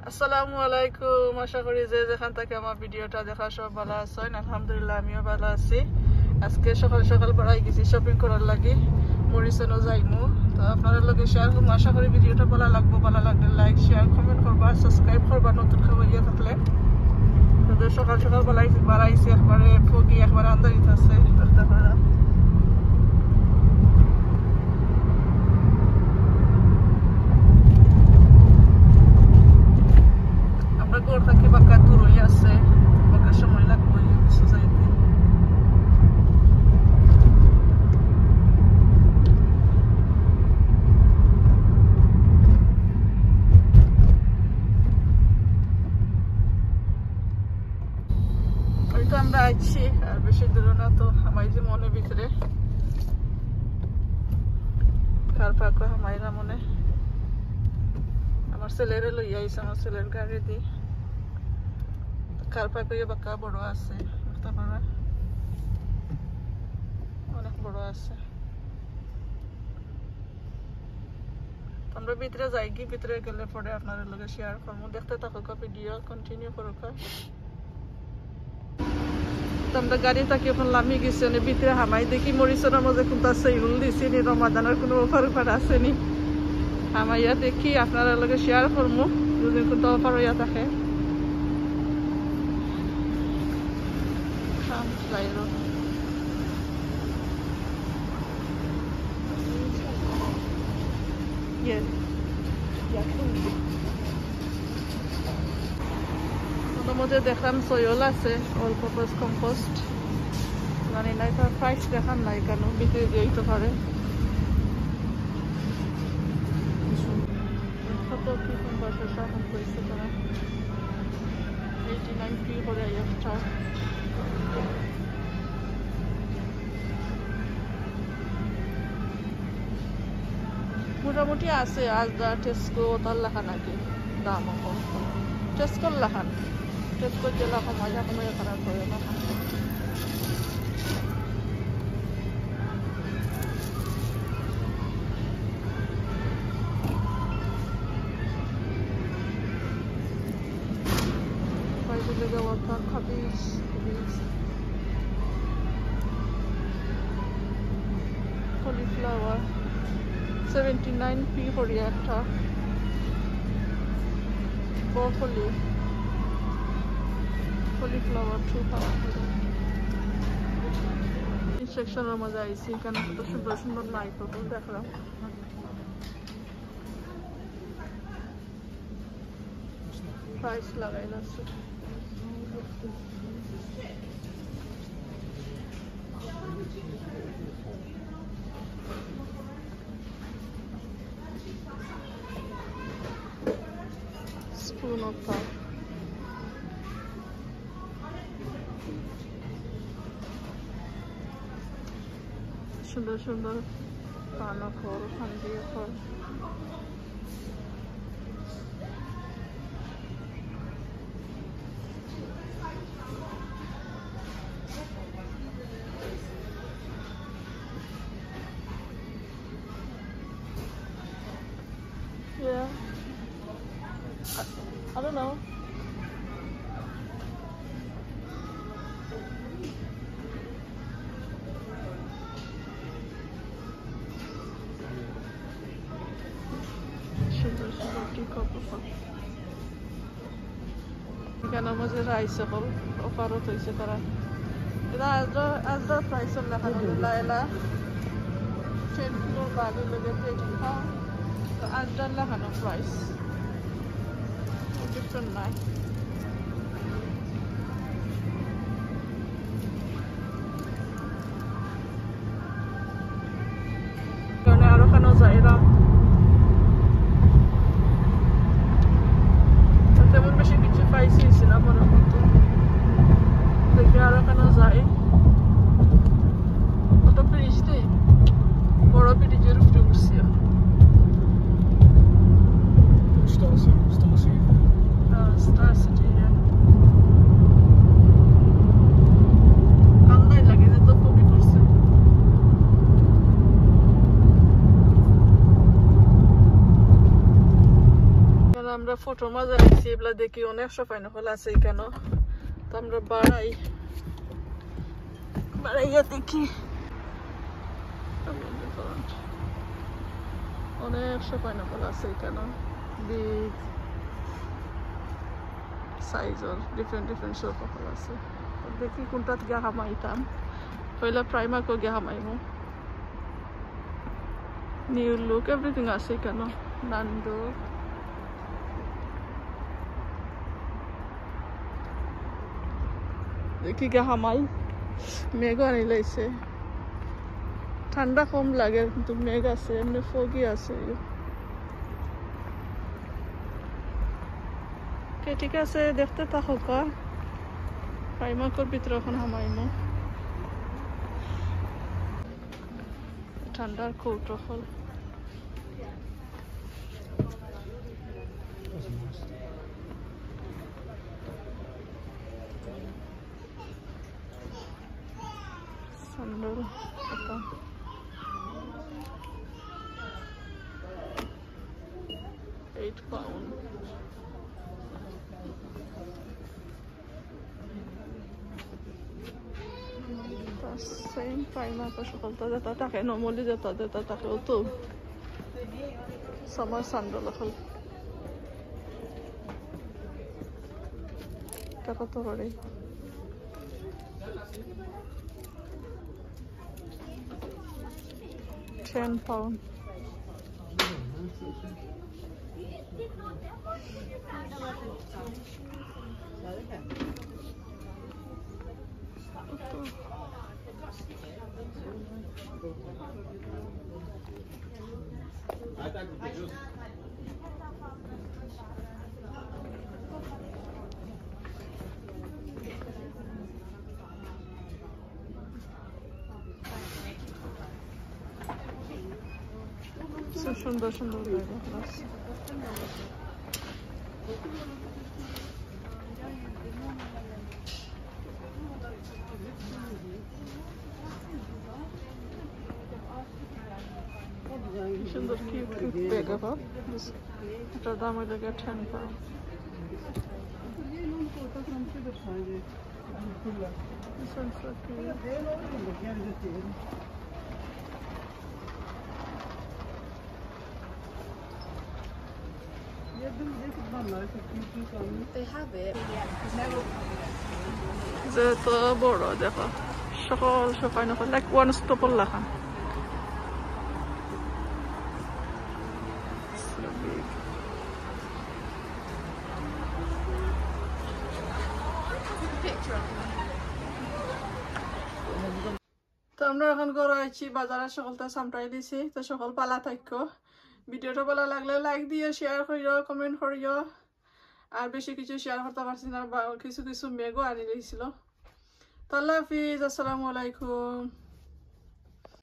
আসসালামু আলাইকুম। আশা করি যে যেখান থেকে আমার ভিডিওটা দেখা সব ভালো আছেন। আলহামদুলিল্লাহ আমিও ভালো আছি। আজকে সকাল সকাল বেড়াই গেছি শপিং করার লাগি, মরিসনও যাইমু। তো আপনারা লগে শেয়ার করবো। আশা করি ভিডিওটা ভালো লাগবো। ভালো লাগলে লাইক শেয়ার কমেন্ট করবা, সাবস্ক্রাইব করবা নতুন খবর ইয়ে থাকলে। তো সকাল সকাল বাড়াইছি একবারে ফগি, একবারে আন্দারিত আছে দেখতে পারা। আমরা গোর থাকি বাঁকা দূর হয়ে আছে, বাঁকা সময় লাগবে কিছু যাইতে। তো আমরা আইছি আর বেশি দূর না, তো আমার যে মনে ভিতরে কার পাক হামাইরা মনে আমার ছেলেরে লইয়া আইছে, আমার ছেলের গাড়ি দি কার পাক হইয়া বাঁকা বড় আছে দেখতে পারা, অনেক বড় আছে। আমরা ভিতরে যাই কি, ভিতরে গেলে পরে আপনাদের লগে শেয়ার করবো। দেখতে থাকুক, ভিডিও কন্টিনিউ করুক। আমরা গাড়ি থাকি এখন লামি গেছি, ভিতরে হামাই দেখি মরিচনের মধ্যে কোনটা সেইল দিছি নি, রমাদানের কোনো অফার উফার আছে নি। হামাইয়া দেখি আপনারা লগে শেয়ার করবো যদি কোনটা অফার হইয়া থাকে। মধ্যে দেখলাম সয়ল আছে, অল পারপাস কম্পোস্ট। জানি না তার প্রাইস দেখান নাই কেন, বিক্রি দিতে পারে। কত কি কম্পোস্ট এখন কইছে তারা 89 ফি করে একটা। মোটামুটি আছে আজদা টেস্কো তার লেখা নাকি দাম এখন টেস্কোর লেখান, টেস্কো জেলা কমাই কমাই খারাপ করে না। Cauliflower 79 p করে একটা। broccoli cauliflower 2 pound। এই সেকশনের মধ্যে আইছি, এখানে কত সুন্দর সুন্দর মাইক্রোফোন দেখলাম। প্রাইস লাগাই আছে। স্পুন অফার সুন্দর সুন্দর পানা ফল, খান্ডিয়া ফল। Yeah, I don't know. এখানের মধ্যে রাইস হল অফারও হয়েছে তারা। এটা আজদার প্রাইসের লেখানো লাইলা 10 কিলোর বালি লেগে 18 পাউন্ড। তো আজদার লেখানো প্রাইস ডিফারেন্ট নাই। কারণে আরো কেন যাইলাম, তেমন বেশি কিছু পাইছি না মনে মতো। দেখি আরো কেন যাই। কত ব্রিজ নেই, বড় ব্রিজের উপরে উঠছি। Star City, yeah. কান্দাই লাগে যে তো কবি করছে। আমরা ফটোর মাঝে আইছি, এগুলা দেখি অনেক শপিং মল আছে এখানে তো আমরা বাড়াইয়া দেখি অনেক শপিং মল আছে এখানে বিগ সাইজর ডিফারেন্ট শপিং মল আছে দেখি কোনটাত গিয়া হামাইতাম পয়লা প্রাইমার্কও গিয়া হামাইমু নিউ লুক এভরিথিং আছে এখানে নান্দো দেখি গিয়া হামাই মেঘও আনি লাইছে ঠান্ডা কম লাগে কিন্তু মেঘ আছে এমনি ফগি আছে ঠিক আছে দেখতে থাকো প্রাইমার্কর ভিতরে এখন হামাইমু ঠান্ডার কৌটো হল স্যান্ডেল এটা £8 সেম প্রাইমার্ক সকলটা যেটা থাকে নর্মালি যেটা থাকেও তো সামার স্যান্ডেল এখন এটা কত করে £10 সুন্দর সুন্দর জায়গা আছে সুন্দর কিউট ব্যাগ আবার এটার দাম হইল গিয়ে £10 যেহেতু বড় দেখো সকল সবাই নকল লাইক ওয়ান স্টপর লেখা তো আমরা এখন ঘরে আছি বাজারে সকলটা সামটাই দিছি তো সকল পালা থাকো ভিডিওটা ভালো লাগলে লাইক দিও শেয়ার করিও কমেন্ট করিও আর বেশি কিছু শেয়ার করতে পারছি না কিছু মেঘও আনি দিয়েছিল তো আল্লাহ হাফিজ আসসালামু আলাইকুম